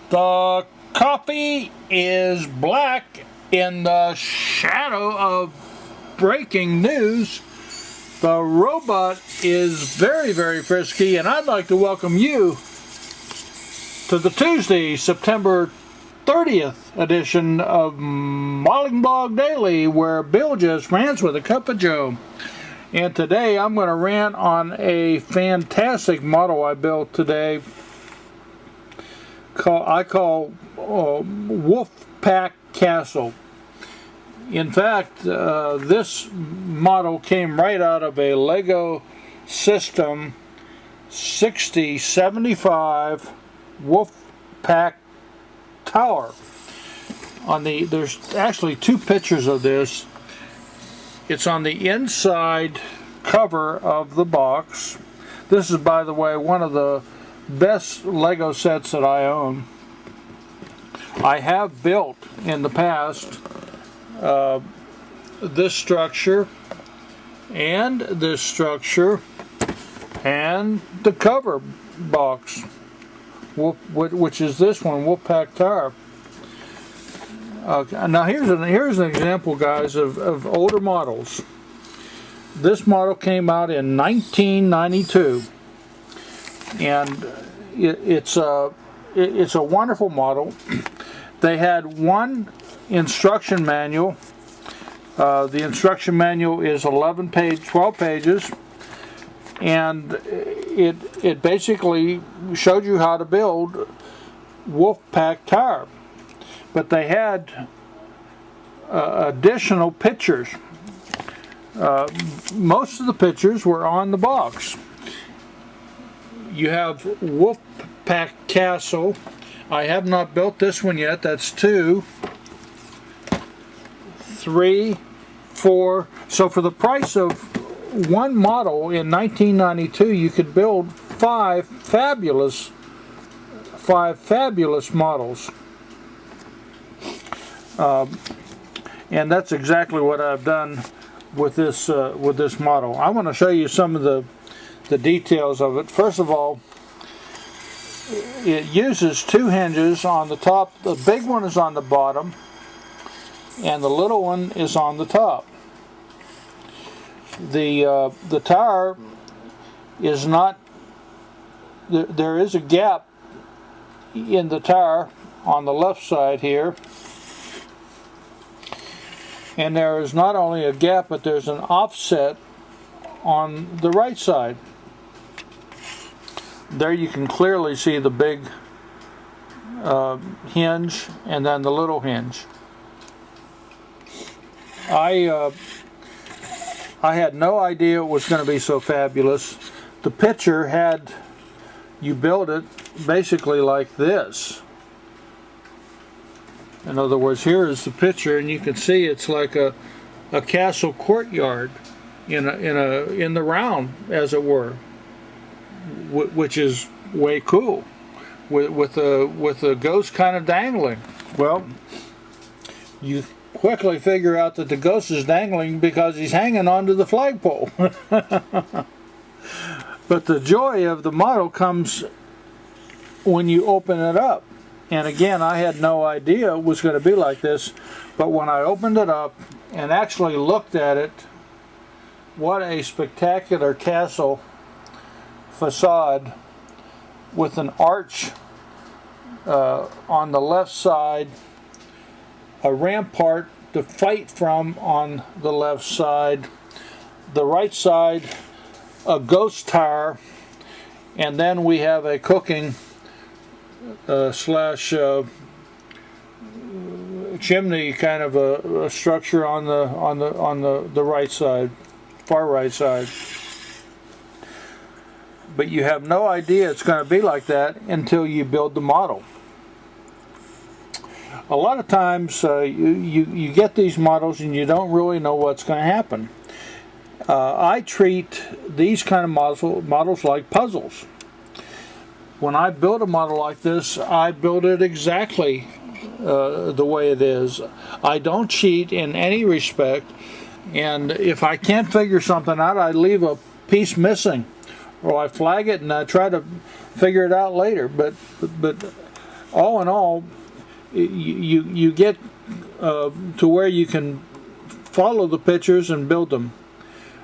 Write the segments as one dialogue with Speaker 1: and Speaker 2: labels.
Speaker 1: The coffee is black in the shadow of breaking news. The robot is very, very frisky, and I'd like to welcome you to the Tuesday, September 30th edition of ModelingBlogDaily, where Bill just rants with a cup of joe. And today I'm going to rant on a fantastic model I built today. I call Wolfpack Castle. In fact, this model came right out of a Lego System 6075 Wolfpack Tower. There's actually two pictures of this. It's on the inside cover of the box. This is, by the way, one of the best Lego sets that I own. I have built in the past this structure and this structure and the cover box, which is this one, Wolfpack Tower. Now here's an example, guys, of older models. This model came out in 1992, and it's a wonderful model. They had one instruction manual. The instruction manual is 12 pages, and it basically showed you how to build Wolfpack Tower. But they had additional pictures. Most of the pictures were on the box. You have Wolfpack Castle. I have not built this one yet. That's 2, 3, 4. So for the price of one model in 1992, you could build five fabulous models. And that's exactly what I've done with this model. I want to show you some of the details of it. First of all, it uses two hinges on the top. The big one is on the bottom, and the little one is on the top. The tower is not. There is a gap in the tower on the left side here. And there is not only a gap, but there's an offset on the right side. There you can clearly see the big hinge and then the little hinge. I had no idea it was going to be so fabulous. The picture had you build it basically like this. In other words, here is the picture, and you can see it's like a castle courtyard in the round, as it were, which is way cool, with a ghost kind of dangling. Well, you quickly figure out that the ghost is dangling because he's hanging onto the flagpole. But the joy of the model comes when you open it up. And again, I had no idea it was going to be like this, but when I opened it up and actually looked at it, what a spectacular castle facade with an arch on the left side, a rampart to fight from on the left side, the right side, a ghost tower, and then we have a cooking slash chimney kind of a structure on the right side, far right side. But you have no idea it's going to be like that until you build the model. A lot of times you get these models and you don't really know what's going to happen. I treat these kind of models like puzzles. When I build a model like this, I build it exactly the way it is. I don't cheat in any respect, and if I can't figure something out, I leave a piece missing, or I flag it and I try to figure it out later. But all in all, you get to where you can follow the pictures and build them.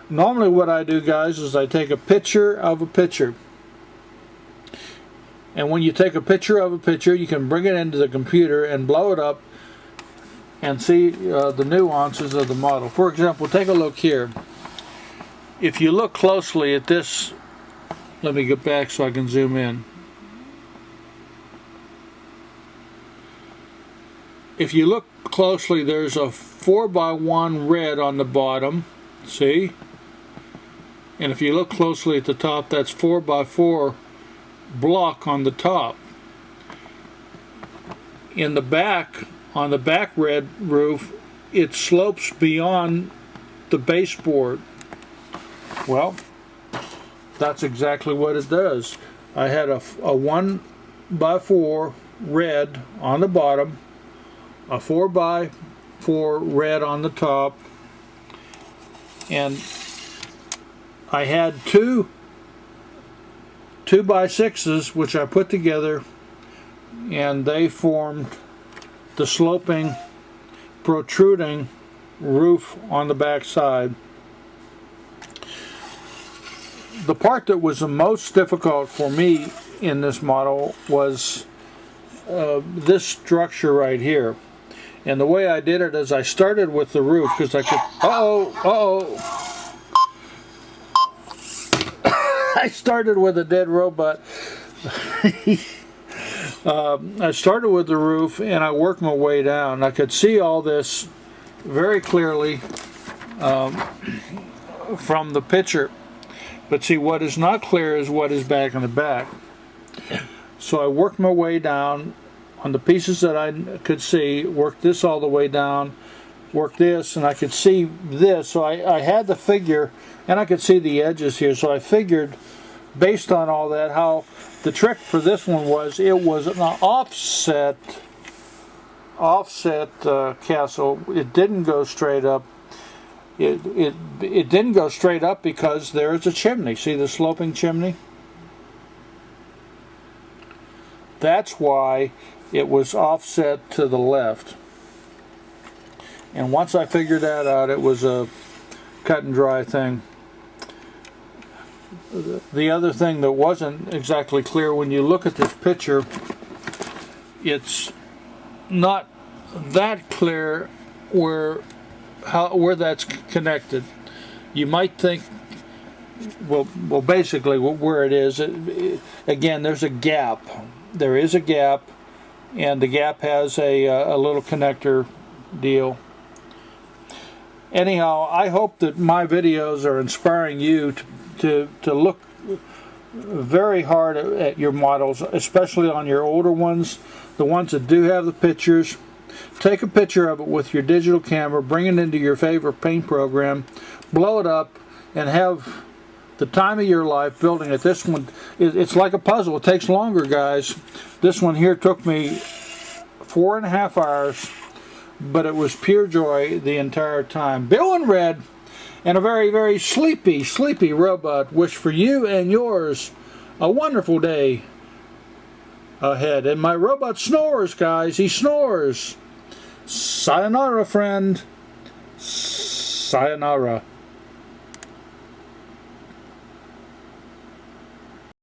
Speaker 1: Normally what I do, guys, is I take a picture of a picture. And when you take a picture of a picture, you can bring it into the computer and blow it up and see the nuances of the model. For example, take a look here. If you look closely at this, let me get back so I can zoom in. If you look closely, there's a 4x1 red on the bottom, see? And if you look closely at the top, that's 4x4 block on the top. In the back, on the back red roof, it slopes beyond the baseboard. Well, that's exactly what it does. I had a 1x4 red on the bottom, a 4x4 red on the top, and I had two 2x6s which I put together, and they formed the sloping, protruding roof on the back side. The part that was the most difficult for me in this model was this structure right here. And the way I did it is I started with the roof, because I could, I started with a dead robot. I started with the roof and I worked my way down. I could see all this very clearly from the picture. But see, what is not clear is what is back in the back. So I worked my way down on the pieces that I could see, worked this all the way down, worked this, and I could see this. So I had the figure, and I could see the edges here. So I figured, based on all that, how the trick for this one was, it was an offset castle. It didn't go straight up. It didn't go straight up because there is a chimney. See the sloping chimney? That's why it was offset to the left. And once I figured that out, it was a cut and dry thing. The other thing that wasn't exactly clear, when you look at this picture, it's not that clear where that's connected. You might think, well, basically where it is, again, there's a gap. There is a gap, and the gap has a little connector deal. Anyhow, I hope that my videos are inspiring you to look very hard at your models, especially on your older ones, the ones that do have the pictures. Take a picture of it with your digital camera, bring it into your favorite paint program, blow it up, and have the time of your life building it. This one, it's like a puzzle. It takes longer, guys. This one here took me 4.5 hours, but it was pure joy the entire time. Bill in Red, and a very, very sleepy robot wish for you and yours a wonderful day ahead. And my robot snores, guys. He snores. Sayonara, friend. Sayonara.